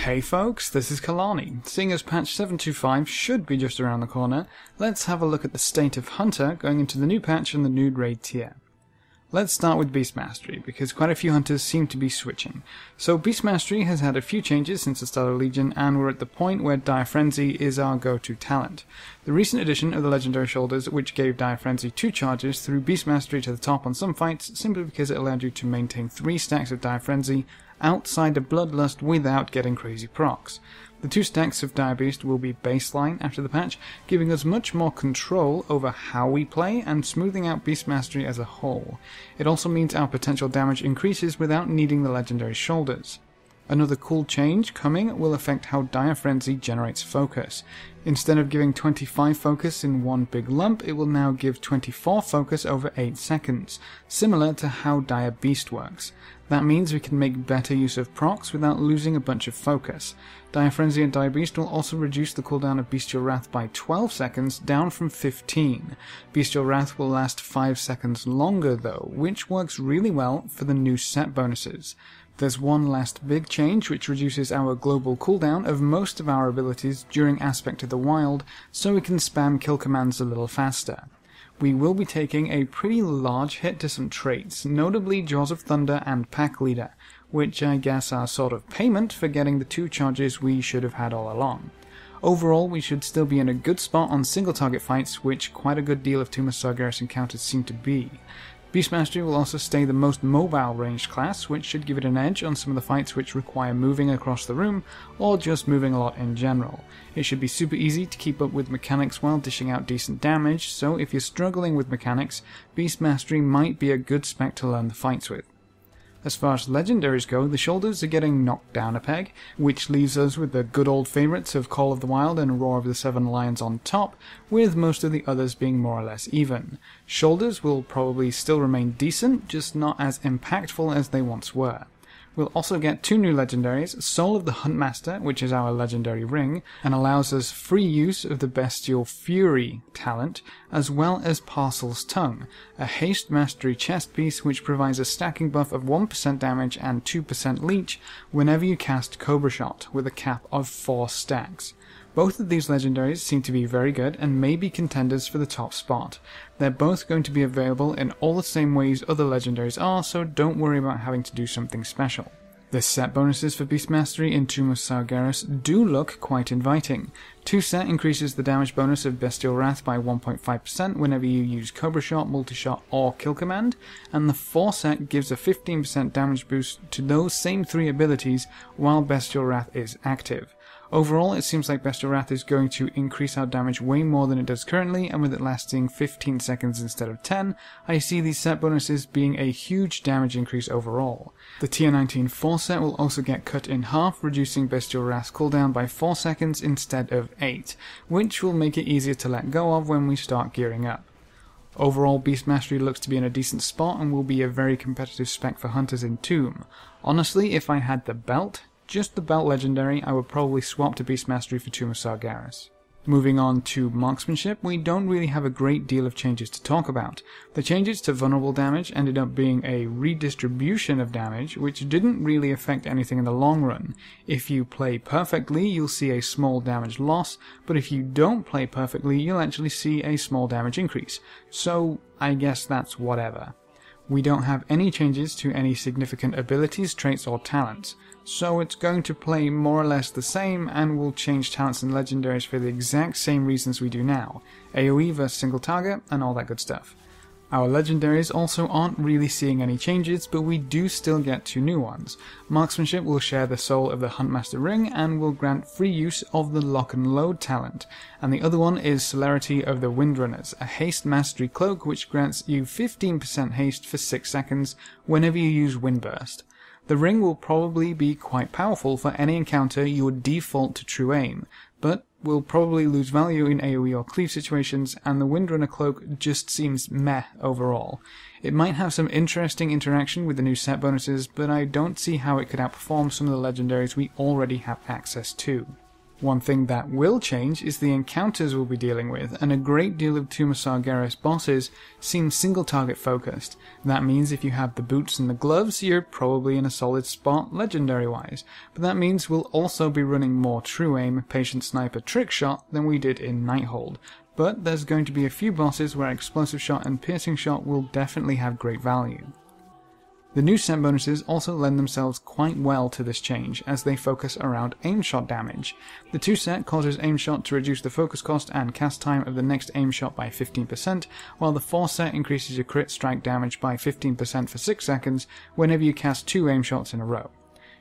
Hey folks, this is Kelani. Seeing as patch 725 should be just around the corner, let's have a look at the state of Hunter going into the new patch and the new raid tier. Let's start with Beast Mastery, because quite a few hunters seem to be switching. So Beast Mastery has had a few changes since the start of Legion, and we're at the point where Dire Frenzy is our go-to talent. The recent addition of the Legendary Shoulders, which gave Dire Frenzy 2 charges, threw Beast Mastery to the top on some fights, simply because it allowed you to maintain 3 stacks of Dire Frenzy outside of Bloodlust without getting crazy procs. The 2 stacks of Dire Beast will be baseline after the patch, giving us much more control over how we play and smoothing out Beast Mastery as a whole. It also means our potential damage increases without needing the Legendary Shoulders. Another cool change coming will affect how Dire Frenzy generates focus. Instead of giving 25 focus in one big lump, it will now give 24 focus over 8 seconds, similar to how Dire Beast works. That means we can make better use of procs without losing a bunch of focus. Dire Frenzy and Dire Beast will also reduce the cooldown of Bestial Wrath by 12 seconds, down from 15. Bestial Wrath will last 5 seconds longer though, which works really well for the new set bonuses. There's one last big change which reduces our global cooldown of most of our abilities during Aspect of the Wild, so we can spam kill commands a little faster. We will be taking a pretty large hit to some traits, notably Jaws of Thunder and Pack Leader, which I guess are sort of payment for getting the 2 charges we should have had all along. Overall, we should still be in a good spot on single target fights, which quite a good deal of Tomb of Sargeras encounters seem to be. Beast Mastery will also stay the most mobile ranged class, which should give it an edge on some of the fights which require moving across the room, or just moving a lot in general. It should be super easy to keep up with mechanics while dishing out decent damage, so if you're struggling with mechanics, Beast Mastery might be a good spec to learn the fights with. As far as legendaries go, the shoulders are getting knocked down a peg, which leaves us with the good old favourites of Call of the Wild and Roar of the Seven Lions on top, with most of the others being more or less even. Shoulders will probably still remain decent, just not as impactful as they once were. We'll also get 2 new legendaries, Soul of the Huntmaster, which is our legendary ring, and allows us free use of the Bestial Fury talent, as well as Parcel's Tongue, a haste mastery chest piece which provides a stacking buff of 1% damage and 2% leech whenever you cast Cobra Shot, with a cap of 4 stacks. Both of these legendaries seem to be very good and may be contenders for the top spot. They're both going to be available in all the same ways other legendaries are, so don't worry about having to do something special. The set bonuses for Beast Mastery in Tomb of Sargeras do look quite inviting. 2 set increases the damage bonus of Bestial Wrath by 1.5% whenever you use Cobra Shot, Multi-Shot or Kill Command, and the 4 set gives a 15% damage boost to those same 3 abilities while Bestial Wrath is active. Overall, it seems like Bestial Wrath is going to increase our damage way more than it does currently, and with it lasting 15 seconds instead of 10, I see these set bonuses being a huge damage increase overall. The Tier 19 4 set will also get cut in half, reducing Bestial Wrath's cooldown by 4 seconds instead of 8, which will make it easier to let go of when we start gearing up. Overall, Beast Mastery looks to be in a decent spot and will be a very competitive spec for hunters in Tomb. Honestly, if I had the belt, just the belt legendary, I would probably swap to Beast Mastery for Tomb of Sargeras. Moving on to Marksmanship, we don't really have a great deal of changes to talk about. The changes to vulnerable damage ended up being a redistribution of damage, which didn't really affect anything in the long run. If you play perfectly, you'll see a small damage loss, but if you don't play perfectly, you'll actually see a small damage increase. So, I guess that's whatever. We don't have any changes to any significant abilities, traits or talents, so it's going to play more or less the same, and we'll change talents and legendaries for the exact same reasons we do now, AoE versus single target and all that good stuff. Our legendaries also aren't really seeing any changes, but we do still get 2 new ones. Marksmanship will share the Soul of the Huntmaster ring and will grant free use of the Lock and Load talent, and the other one is Celerity of the Windrunners, a haste mastery cloak which grants you 15% haste for 6 seconds whenever you use Windburst. The ring will probably be quite powerful for any encounter you would default to true aim, but will probably lose value in AoE or cleave situations, and the Windrunner cloak just seems meh overall. It might have some interesting interaction with the new set bonuses, but I don't see how it could outperform some of the legendaries we already have access to. One thing that will change is the encounters we'll be dealing with, and a great deal of Tomb of Sargeras bosses seem single target focused. That means if you have the boots and the gloves, you're probably in a solid spot legendary wise, but that means we'll also be running more true aim, patient sniper, trick shot than we did in Nighthold. But there's going to be a few bosses where explosive shot and piercing shot will definitely have great value. The new set bonuses also lend themselves quite well to this change, as they focus around aim shot damage. The 2 set causes aim shot to reduce the focus cost and cast time of the next aim shot by 15%, while the 4 set increases your crit strike damage by 15% for 6 seconds whenever you cast 2 aim shots in a row.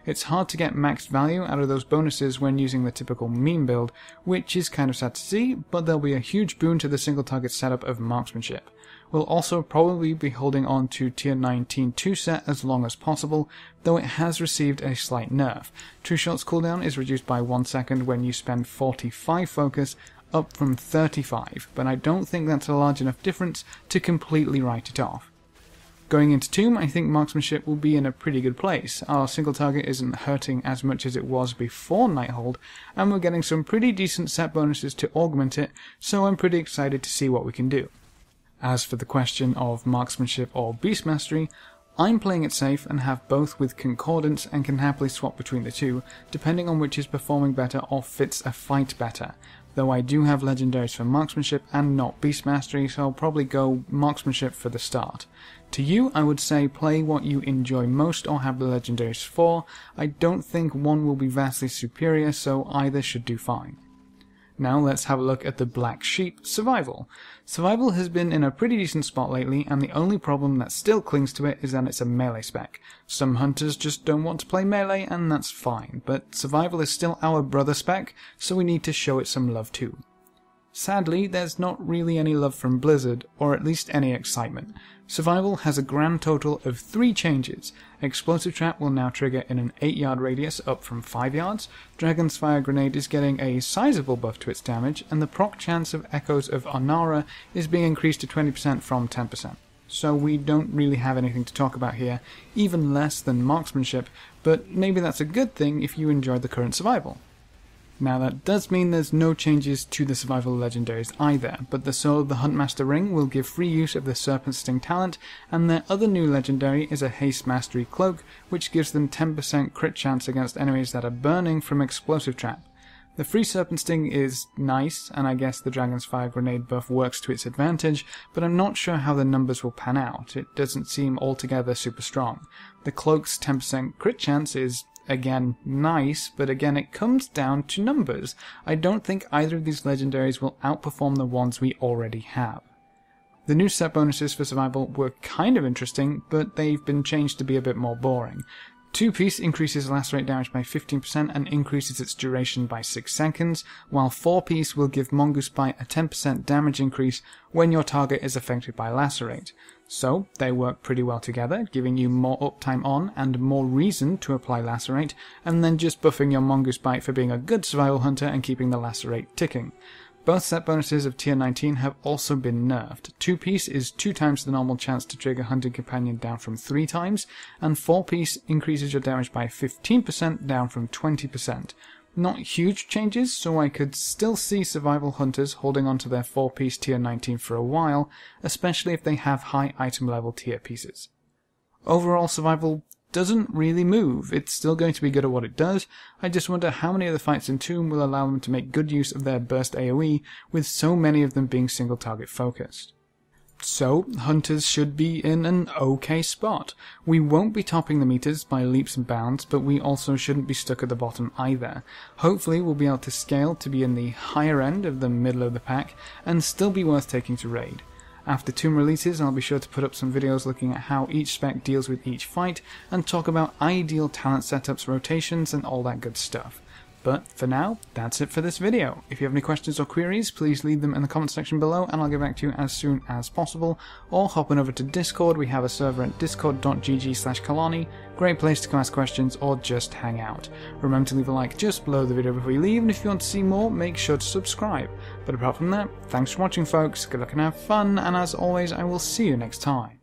It's hard to get maxed value out of those bonuses when using the typical meme build, which is kind of sad to see, but they'll be a huge boon to the single target setup of Marksmanship. We'll also probably be holding on to tier 19 2 set as long as possible, though it has received a slight nerf. True Shot's cooldown is reduced by 1 second when you spend 45 focus, up from 35, but I don't think that's a large enough difference to completely write it off. Going into Tomb, I think Marksmanship will be in a pretty good place. Our single target isn't hurting as much as it was before Nighthold, and we're getting some pretty decent set bonuses to augment it, so I'm pretty excited to see what we can do. As for the question of Marksmanship or Beast Mastery, I'm playing it safe and have both with Concordance and can happily swap between the two, depending on which is performing better or fits a fight better. Though I do have legendaries for Marksmanship and not Beast Mastery, so I'll probably go Marksmanship for the start. To you, I would say play what you enjoy most or have the legendaries for. I don't think one will be vastly superior, so either should do fine. Now let's have a look at the Black Sheep, Survival. Survival has been in a pretty decent spot lately, and the only problem that still clings to it is that it's a melee spec. Some hunters just don't want to play melee, and that's fine, but Survival is still our brother spec, so we need to show it some love too. Sadly, there's not really any love from Blizzard, or at least any excitement. Survival has a grand total of 3 changes. Explosive Trap will now trigger in an 8-yard radius up from 5 yards, Dragon's Fire Grenade is getting a sizable buff to its damage, and the proc chance of Echoes of Onara is being increased to 20% from 10%. So we don't really have anything to talk about here, even less than Marksmanship, but maybe that's a good thing if you enjoy the current Survival. Now that does mean there's no changes to the Survival legendaries either, but the Soul of the Huntmaster Ring will give free use of the Serpent Sting talent, and their other new legendary is a Haste Mastery Cloak, which gives them 10% crit chance against enemies that are burning from Explosive Trap. The free Serpent Sting is nice, and I guess the Dragon's Fire Grenade buff works to its advantage, but I'm not sure how the numbers will pan out. It doesn't seem altogether super strong. The Cloak's 10% crit chance is again nice, but again it comes down to numbers. I don't think either of these legendaries will outperform the ones we already have. The new set bonuses for Survival were kind of interesting, but they've been changed to be a bit more boring. 2-piece increases lacerate damage by 15% and increases its duration by 6 seconds, while 4-piece will give Mongoose Bite a 10% damage increase when your target is affected by lacerate. So, they work pretty well together, giving you more uptime on and more reason to apply lacerate, and then just buffing your Mongoose Bite for being a good survival hunter and keeping the lacerate ticking. Both set bonuses of tier 19 have also been nerfed. 2-piece is 2 times the normal chance to trigger Hunting Companion down from 3 times, and 4-piece increases your damage by 15% down from 20%. Not huge changes, so I could still see survival hunters holding onto their 4-piece tier 19 for a while, especially if they have high item level tier pieces. Overall, survival doesn't really move. It's still going to be good at what it does. I just wonder how many of the fights in Tomb will allow them to make good use of their burst AoE, with so many of them being single target focused. So, hunters should be in an okay spot. We won't be topping the meters by leaps and bounds, but we also shouldn't be stuck at the bottom either. Hopefully we'll be able to scale to be in the higher end of the middle of the pack, and still be worth taking to raid. After Tomb releases, I'll be sure to put up some videos looking at how each spec deals with each fight, and talk about ideal talent setups, rotations, and all that good stuff. But for now, that's it for this video. If you have any questions or queries, please leave them in the comment section below and I'll get back to you as soon as possible. Or hop on over to Discord. We have a server at discord.gg/Kelani. Great place to come ask questions or just hang out. Remember to leave a like just below the video before you leave, and if you want to see more, make sure to subscribe. But apart from that, thanks for watching folks, good luck and have fun, and as always I will see you next time.